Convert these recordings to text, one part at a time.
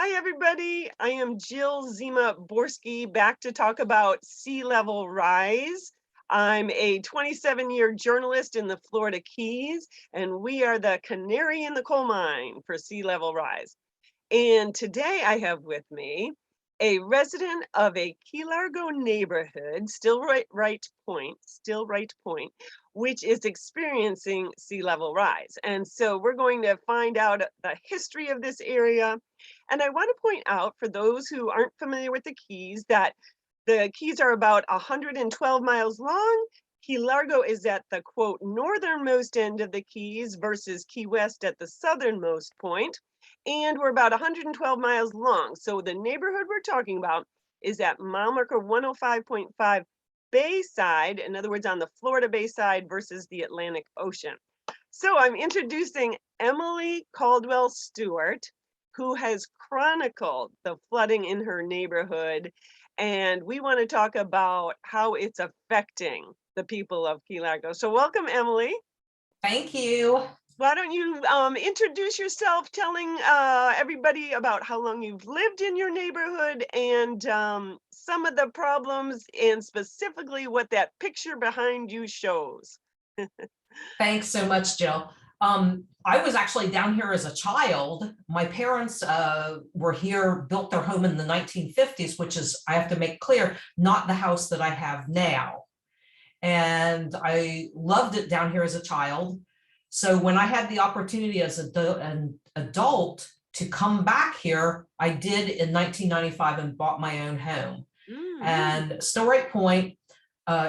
Hi, everybody. I am Jill Zima Borski, back to talk about sea level rise. I'm a 27-year journalist in the Florida Keys, and we are the canary in the coal mine for sea level rise. And today I have with me a resident of a Key Largo neighborhood, Stillwright Point, which is experiencing sea level rise. And so we're going to find out the history of this area. And I want to point out for those who aren't familiar with the Keys that the Keys are about 112 miles long. Key Largo is at the quote northernmost end of the Keys versus Key West at the southernmost point. And we're about 112 miles long. So the neighborhood we're talking about is at mile marker 105.5 Bayside, in other words, on the Florida Bayside versus the Atlantic Ocean. So I'm introducing Emily Caldwell Stewart, who has chronicled the flooding in her neighborhood. And we want to talk about how it's affecting the people of Key Largo. So welcome, Emily. Thank you. Why don't you introduce yourself, telling everybody about how long you've lived in your neighborhood and some of the problems and specifically what that picture behind you shows. Thanks so much, Jill. I was actually down here as a child. My parents were here, built their home in the 1950s, which is, I have to make clear, not the house that I have now. And I loved it down here as a child. So when I had the opportunity as an adult to come back here, I did in 1995 and bought my own home. And Stillwright Point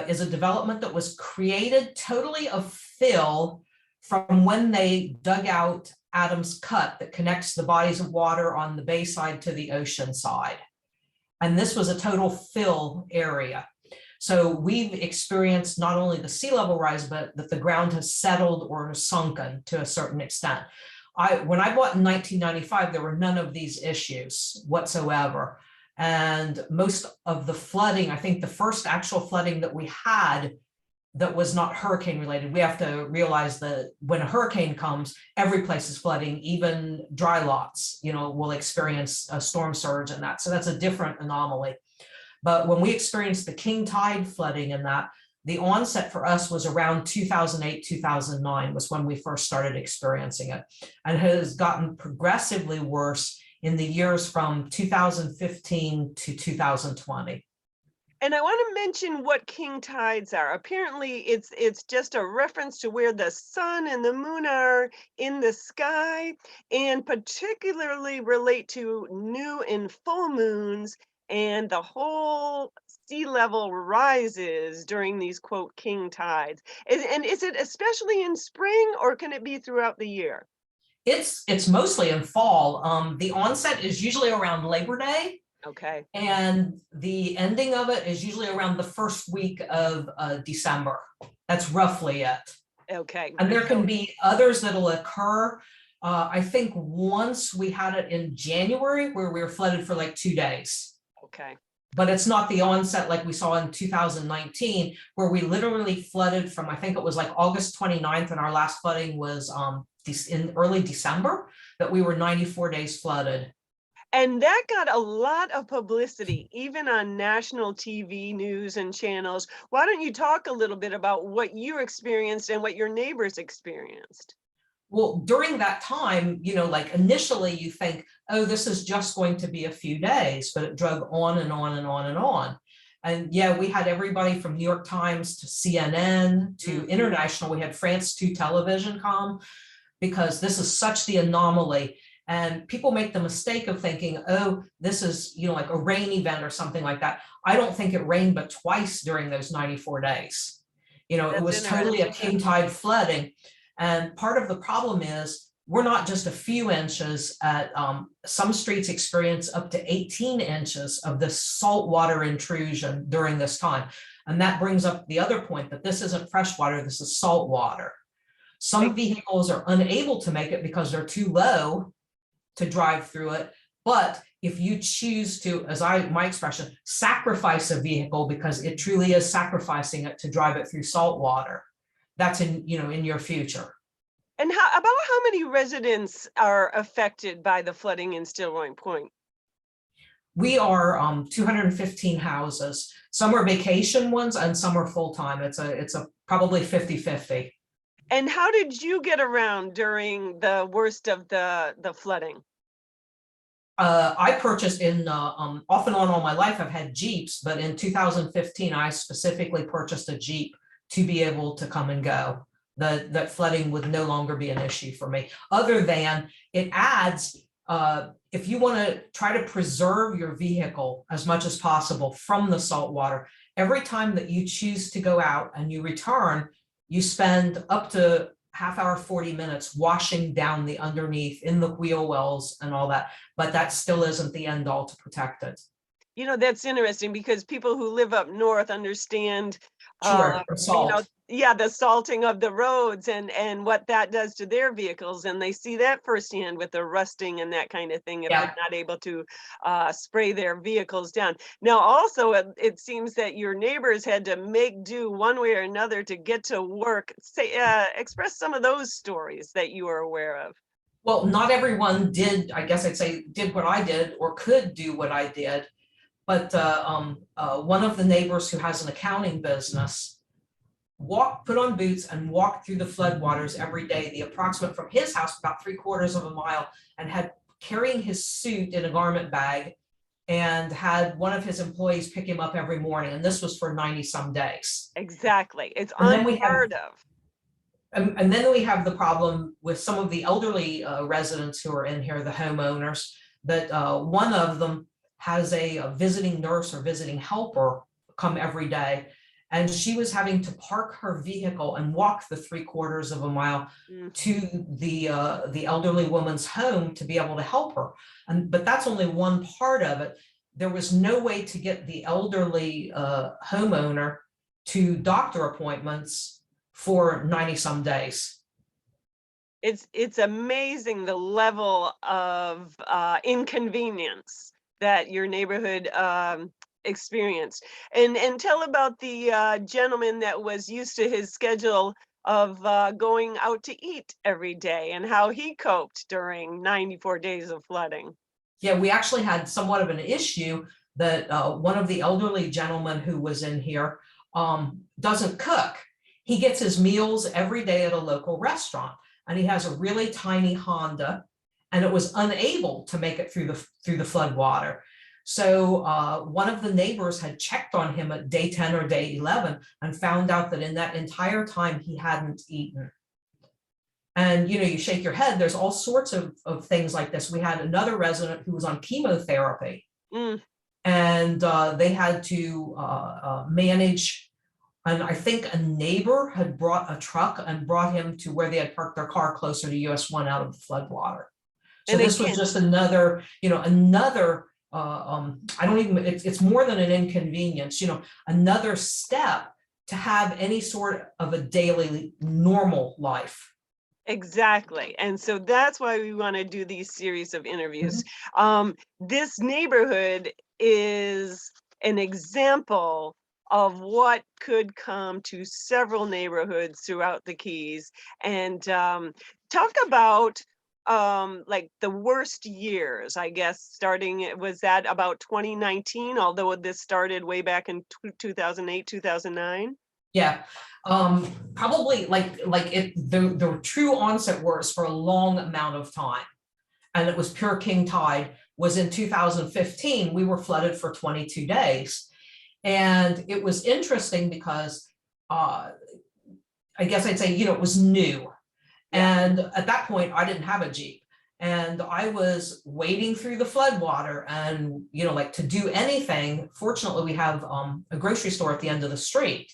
is a development that was created totally of fill from when they dug out Adams Cut that connects the bodies of water on the bayside to the ocean side. And this was a total fill area. So we've experienced not only the sea level rise, but that the ground has settled or sunken to a certain extent. When I bought in 1995, there were none of these issues whatsoever. And most of the flooding, I think the first actual flooding that we had that was not hurricane related, we have to realize that when a hurricane comes, every place is flooding, even dry lots, will experience a storm surge and that. So that's a different anomaly. But when we experienced the king tide flooding and that, the onset for us was around 2008, 2009 was when we first started experiencing it, and has gotten progressively worse in the years from 2015 to 2020. And I want to mention what king tides are. Apparently, it's just a reference to where the sun and the moon are in the sky, and particularly relate to new and full moons, and the whole sea level rises during these quote king tides. And is it especially in spring, or can it be throughout the year? It's mostly in fall. The onset is usually around Labor Day. Okay. And the ending of it is usually around the first week of December. That's roughly it. Okay. And there can be others that'll occur. I think once we had it in January where we were flooded for like 2 days. Okay. But it's not the onset like we saw in 2019, where we literally flooded from, I think it was like August 29th, and our last flooding was in early December, that we were 94 days flooded. And that got a lot of publicity, even on national TV news and channels. Why don't you talk a little bit about what you experienced and what your neighbors experienced? Well, during that time, like initially you think, oh, this is just going to be a few days, but it drug on and on and on and on. And yeah, we had everybody from New York Times to CNN to international. We had France 2 television come, because this is such the anomaly. And people make the mistake of thinking, oh, this is, like a rain event or something like that. I don't think it rained but twice during those 94 days. It was totally a king tide flooding. And part of the problem is we're not just a few inches at some streets experience up to 18 inches of this saltwater intrusion during this time. And that brings up the other point that this isn't fresh water, this is salt water. Some vehicles are unable to make it because they're too low to drive through it. But if you choose to, as my expression, sacrifice a vehicle because it truly is sacrificing it to drive it through salt water, that's in your future. And about how many residents are affected by the flooding in Stillwright Point? We are 215 houses. Some are vacation ones and some are full-time. It's a probably 50-50. And how did you get around during the worst of the flooding? I purchased in off and on all my life, I've had Jeeps, but in 2015, I specifically purchased a Jeep to be able to come and go. That flooding would no longer be an issue for me, other than it adds, if you want to try to preserve your vehicle as much as possible from the salt water, every time that you choose to go out and you return, you spend up to half hour, 40 minutes washing down the underneath in the wheel wells and all that, but that still isn't the end all to protect it. You know, that's interesting because people who live up north understand, Sure, you know, salt. yeah, the salting of the roads and what that does to their vehicles, and they see that firsthand with the rusting and that kind of thing if they're Yeah. not able to spray their vehicles down. Now, also, it seems that your neighbors had to make do one way or another to get to work. Say, express some of those stories that you are aware of. Well, not everyone did, I guess I'd say, did what I did or could do what I did. But one of the neighbors who has an accounting business put on boots and walked through the floodwaters every day, the approximate from his house, about 3/4 of a mile, and had carrying his suit in a garment bag and had one of his employees pick him up every morning. And this was for 90 some days. Exactly. It's And then we have unheard of. and then we have the problem with some of the elderly residents who are in here, the homeowners, that one of them has a visiting nurse or visiting helper come every day. And she was having to park her vehicle and walk the 3/4 of a mile Mm. to the elderly woman's home to be able to help her. But that's only one part of it. There was no way to get the elderly homeowner to doctor appointments for 90 some days. It's amazing the level of inconvenience that your neighborhood experienced. And tell about the gentleman that was used to his schedule of going out to eat every day and how he coped during 94 days of flooding. Yeah, we actually had somewhat of an issue that one of the elderly gentlemen who was in here doesn't cook. He gets his meals every day at a local restaurant, and he has a really tiny Honda, and it was unable to make it through the flood water. So one of the neighbors had checked on him at day 10 or day 11 and found out that in that entire time he hadn't eaten. And you shake your head. There's all sorts of things like this. We had another resident who was on chemotherapy, Mm. and they had to manage. And I think a neighbor had brought a truck and brought him to where they had parked their car closer to US 1 out of the flood water. So And this was again, just another, I don't even, it's more than an inconvenience, another step to have any sort of a daily normal life. exactly. And so that's why we want to do these series of interviews. Mhm. This neighborhood is an example of what could come to several neighborhoods throughout the Keys. And talk about like the worst years, I guess, was that about 2019, although this started way back in 2008, 2009? Yeah, probably the true onset worst for a long amount of time, and it was pure king tide, was in 2015. We were flooded for 22 days. And it was interesting because I guess I'd say, it was new. Yeah. And at that point, I didn't have a Jeep. And I was wading through the floodwater and, like to do anything. Fortunately, we have a grocery store at the end of the street.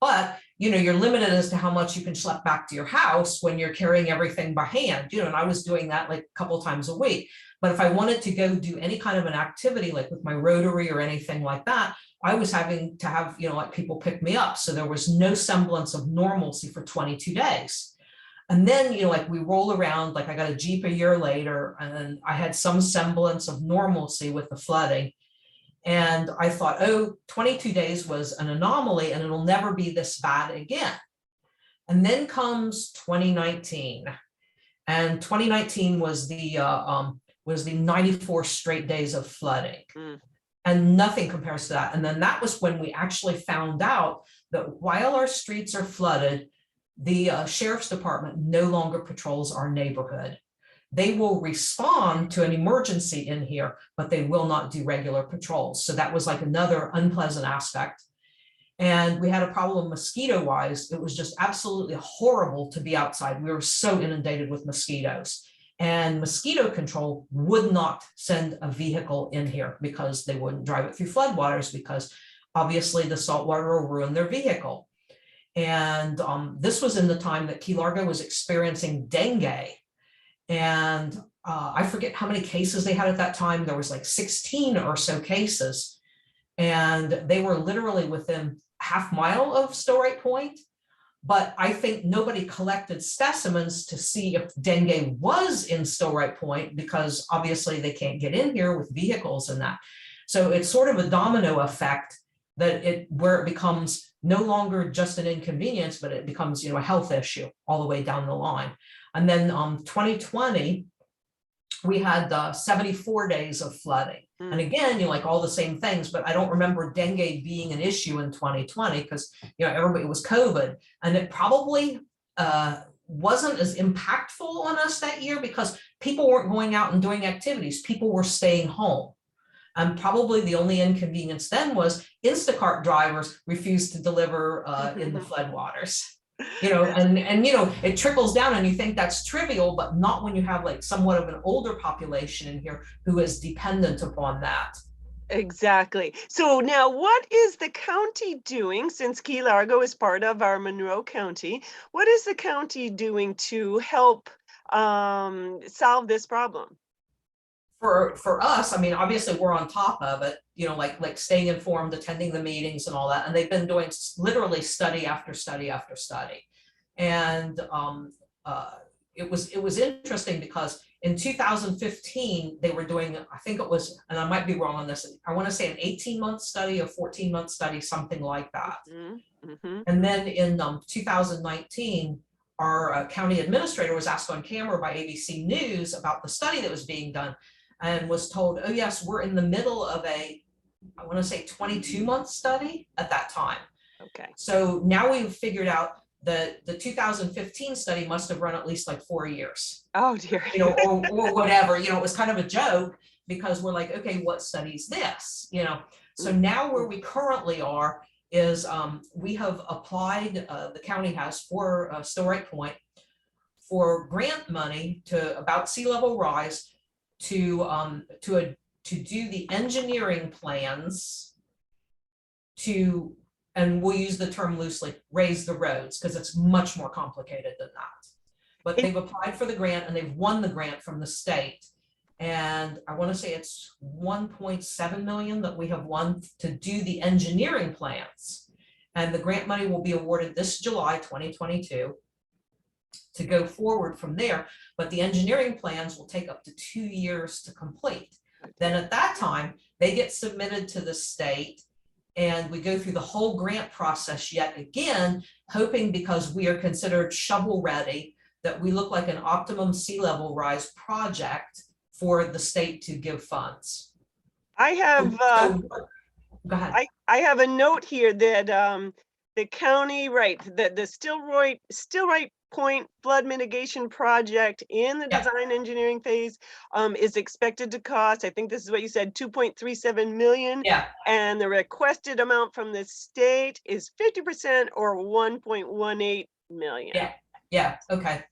But, you're limited as to how much you can schlep back to your house when you're carrying everything by hand, and I was doing that like a couple of times a week. But if I wanted to go do any kind of an activity, like with my Rotary or anything like that, I was having to have, like people pick me up. So there was no semblance of normalcy for 22 days. And then, like we roll around, like I got a Jeep a year later, and then I had some semblance of normalcy with the flooding. And I thought, 22 days was an anomaly and it'll never be this bad again. And then comes 2019. And 2019 was was the 94 straight days of flooding. Mm. And nothing compares to that. And then that was when we actually found out that while our streets are flooded, the sheriff's department no longer patrols our neighborhood. They will respond to an emergency in here, but they will not do regular patrols. So that was like another unpleasant aspect. And we had a problem mosquito wise. It was just absolutely horrible to be outside. We were so inundated with mosquitoes. And mosquito control would not send a vehicle in here because they wouldn't drive it through floodwaters, because obviously the salt water will ruin their vehicle. And this was in the time that Key Largo was experiencing dengue. And I forget how many cases they had at that time. There was like 16 or so cases. And they were literally within half mile of Stillwright Point. But I think nobody collected specimens to see if dengue was in Stillwright Point, because obviously they can't get in here with vehicles and that. So it's sort of a domino effect that where it becomes no longer just an inconvenience, but it becomes, a health issue all the way down the line. And then 2020, we had 74 days of flooding. And again, like all the same things, but I don't remember dengue being an issue in 2020 because, everybody was COVID, and it probably wasn't as impactful on us that year because people weren't going out and doing activities. People were staying home. And probably the only inconvenience then was Instacart drivers refused to deliver in the floodwaters. And it trickles down, and you think that's trivial, but not when you have like somewhat of an older population in here who is dependent upon that. Exactly. So now what is the county doing, since Key Largo is part of our Monroe County? What is the county doing to help solve this problem? For us, I mean, obviously we're on top of it, like staying informed, attending the meetings and all that. And they've been doing literally study after study after study. And it was interesting because in 2015, they were doing, I think it was, and I might be wrong on this, I want to say an 18-month study, a 14-month study, something like that. Mm-hmm. And then in 2019, our county administrator was asked on camera by ABC News about the study that was being done, and was told, oh yes, we're in the middle of I want to say 22-month study at that time. Okay. So now we've figured out that the 2015 study must have run at least like 4 years. Oh dear. or whatever, it was kind of a joke because we're like, okay, what study is this? So now where we currently are is we have applied, the county has for Stillwright Point for grant money about sea level rise to do the engineering plans and we'll use the term loosely, raise the roads, because it's much more complicated than that. But they've applied for the grant and they've won the grant from the state. And I want to say it's 1.7 million that we have won to do the engineering plans. And the grant money will be awarded this July 2022 to go forward from there. But the engineering plans will take up to 2 years to complete. Then at that time, they get submitted to the state, and we go through the whole grant process yet again, hoping, because we are considered shovel ready, that we look like an optimum sea level rise project for the state to give funds. I have go ahead. I have a note here that the county, right, the Stillwright Point flood mitigation project in the design engineering phase is expected to cost, I think this is what you said, 2.37 million. Yeah. And the requested amount from the state is 50% or 1.18 million. Yeah. Yeah. Okay.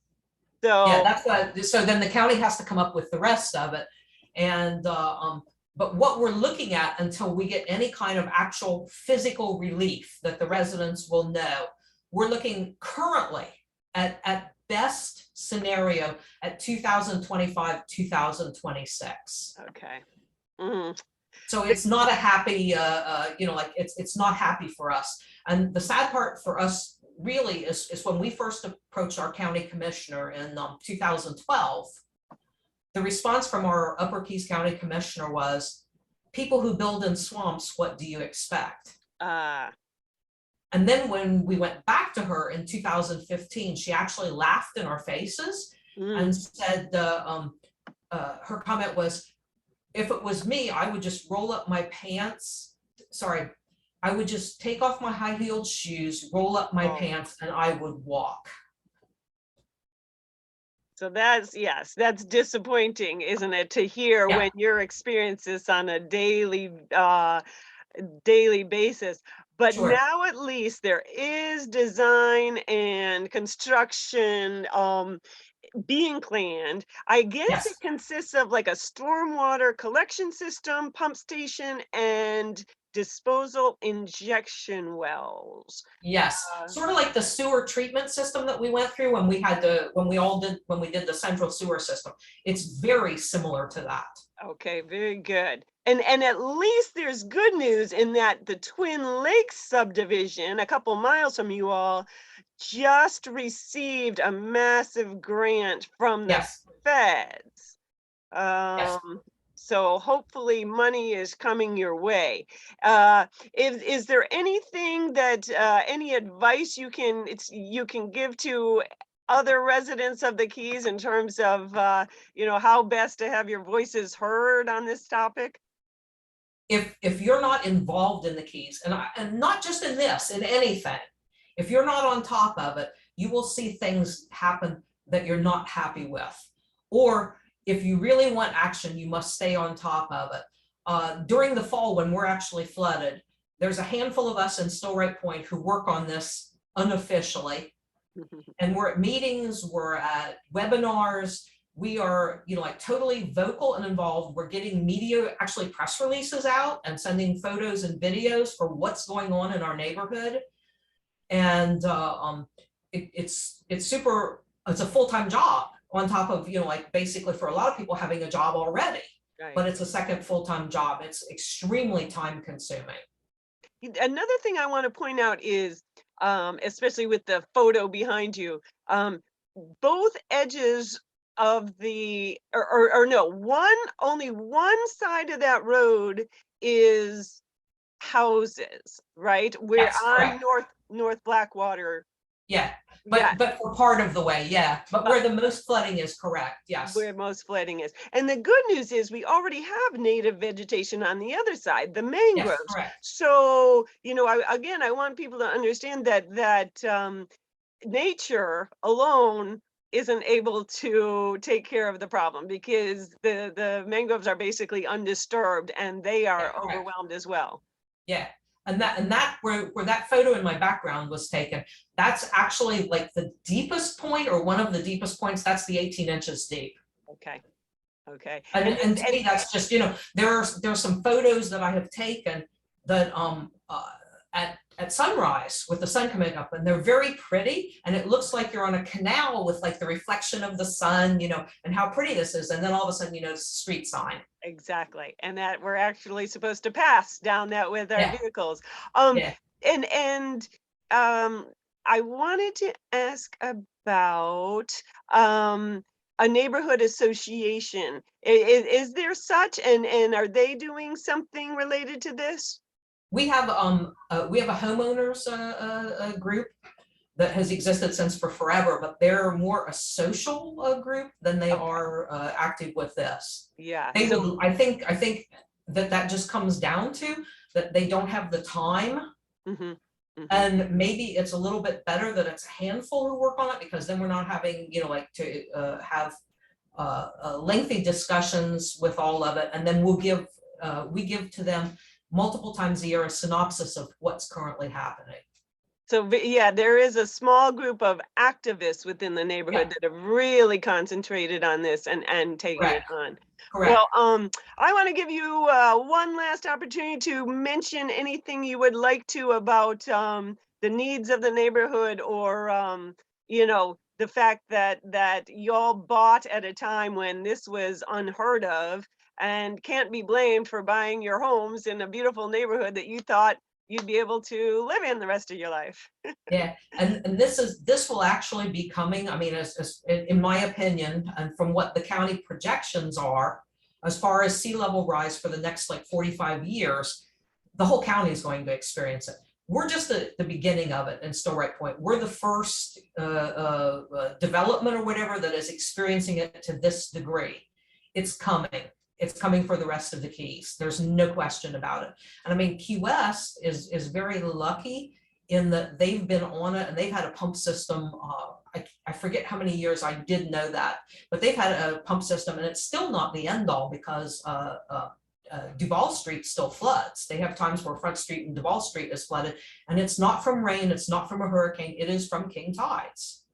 So yeah, that's what. So then the county has to come up with the rest of it, and but what we're looking at until we get any kind of actual physical relief that the residents will know, we're looking currently at best scenario at 2025, 2026. Okay. Mm-hmm. So it's not a happy, like it's not happy for us. And the sad part for us really is when we first approached our county commissioner in 2012, the response from our Upper Keys County commissioner was, people who build in swamps, what do you expect? And then when we went back to her in 2015, she actually laughed in our faces and said, her comment was, if it was me, I would just roll up my pants. Sorry, I would just take off my high-heeled shoes, roll up my Oh. pants, and I would walk. So that's, yes, that's disappointing, isn't it, to hear Yeah, when your experience this on a daily basis. But sure. now at least there is design and construction being planned. I guess it Yes, consists of like a stormwater collection system, pump station, and disposal injection wells. yes. Uh, Sort of like the sewer treatment system that we went through when we did the central sewer system. It's very similar to that. Okay, very good. And at least there's good news in that the Twin Lakes subdivision, a couple miles from you all, just received a massive grant from the Yes, feds. yes. So hopefully money is coming your way. Uh, is there anything that any advice you can give to other residents of the Keys in terms of how best to have your voices heard on this topic? If you're not involved in the Keys, and not just in this, in anything, if you're not on top of it, you will see things happen that you're not happy with. Or if you really want action, you must stay on top of it. During the fall, when we're actually flooded, there's a handful of us in Stillwright Point who work on this unofficially. And we're at meetings, we're at webinars, we are, like totally vocal and involved. We're getting media, actually press releases out and sending photos and videos for what's going on in our neighborhood. And it's a full-time job on top of, like basically for a lot of people having a job already, Right. but it's a second full-time job. It's extremely time consuming. Another thing I want to point out is, especially with the photo behind you, both edges of or no, only one side of that road is houses, right? We're Yes, on correct. North Blackwater. Yeah, Yeah, but for part of the way, yeah. But but where the most flooding is, correct, yes. where most flooding is. And the good news is we already have native vegetation on the other side, the Yes, mangroves. correct. So, I want people to understand that nature alone isn't able to take care of the problem because the mangroves are basically undisturbed and they Yeah, are correct. overwhelmed as well. Yeah. And that where that photo in my background was taken, that's actually like the deepest point or one of the deepest points. That's the 18 inches deep. Okay. Okay. And to me, that's just, there's some photos that I have taken that at sunrise with the sun coming up, and they're very pretty, and it looks like you're on a canal with like the reflection of the sun, and how pretty this is. And then all of a sudden, it's a street sign. Exactly. And that we're actually supposed to pass down that with our Yeah, vehicles. Um, yeah. and um, I wanted to ask about um, a neighborhood association. Is there such, and are they doing something related to this? We have a homeowners group that has existed since for forever, but they're more a social group than they Okay. are active with this. Yeah. They So, would, I think that just comes down to that they don't have the time, mhm, mhm. and maybe it's a little bit better that it's a handful who work on it, because then we're not having, like to have lengthy discussions with all of it, and then we give to them multiple times a year a synopsis of what's currently happening. So, yeah, there is a small group of activists within the Yeah, neighborhood that have really concentrated on this and taken it correct, on. correct. Well, I want to give you one last opportunity to mention anything you would like to about the needs of the neighborhood, or the fact that y'all bought at a time when this was unheard of and can't be blamed for buying your homes in a beautiful neighborhood that you thought you'd be able to live in the rest of your life. Yeah, and this will actually be coming. I mean, in my opinion, and from what the county projections are, as far as sea level rise for the next like 45 years, the whole county is going to experience it. We're just at the beginning of it in Stillwright Point. We're the first development or whatever that is experiencing it to this degree. it's coming. It's coming for the rest of the Keys. There's no question about it. And I mean, Key West is very lucky in that they've been on it and they've had a pump system. I forget how many years, I did know that, but they've had a pump system and it's still not the end all because Duval Street still floods. They have times where Front Street and Duval Street is flooded, and it's not from rain, it's not from a hurricane, it is from king tides.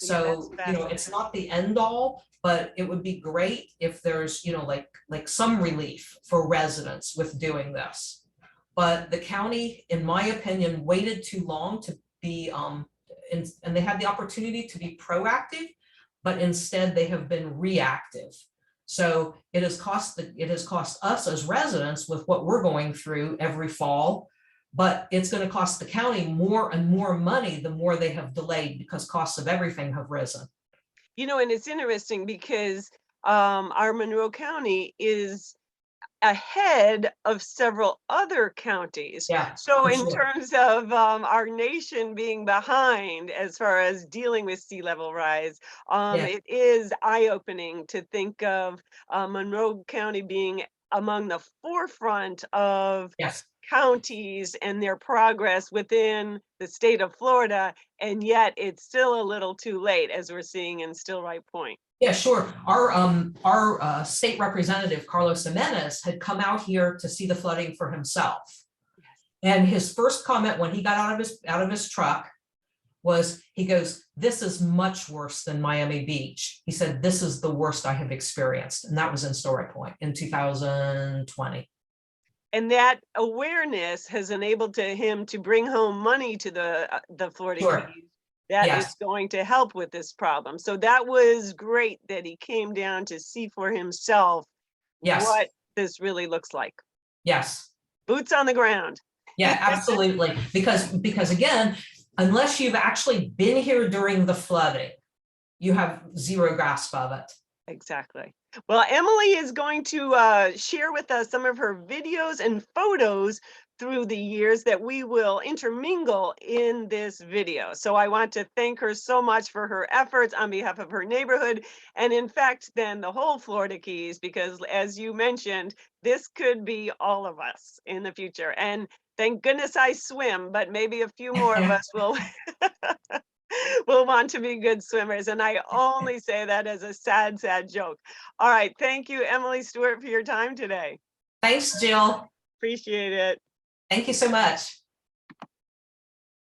Yeah, that's So, fascinating. it's not the end all, but it would be great if there's, like some relief for residents with doing this. But the county, in my opinion, waited too long to be, and they had the opportunity to be proactive, but instead they have been reactive. So it has cost us as residents with what we're going through every fall, but it's going to cost the county more and more money the more they have delayed because costs of everything have risen. And it's interesting because our Monroe County is ahead of several other counties. Yeah, So for in sure. terms of our nation being behind as far as dealing with sea level rise, Yeah. it is eye-opening to think of Monroe County being among the forefront of Yes. counties and their progress within the state of Florida, and yet it's still a little too late, as we're seeing in Stillwright Point. Yeah, sure. Our state representative, Carlos Jimenez, had come out here to see the flooding for himself. And his first comment when he got out of his truck was, he goes, "This is much worse than Miami Beach." He said, "This is the worst I have experienced." And that was in Stillwright Point in 2020. And that awareness has enabled him to bring home money to the Florida Sure. Keys that is Yes. going to help with this problem. So that was great that he came down to see for himself Yes. what this really looks like. Yes. Boots on the ground. Yeah, absolutely. Because again, unless you've actually been here during the flooding, you have zero grasp of it. Exactly. Well, Emily is going to share with us some of her videos and photos through the years that we will intermingle in this video. So I want to thank her so much for her efforts on behalf of her neighborhood, and in fact, then the whole Florida Keys, because as you mentioned, this could be all of us in the future. And thank goodness I swim, but maybe a few more of us will will want to be good swimmers. And I only say that as a sad, sad joke. All right. Thank you, Emily Stewart, for your time today. Thanks, Jill. Appreciate it. Thank you so much.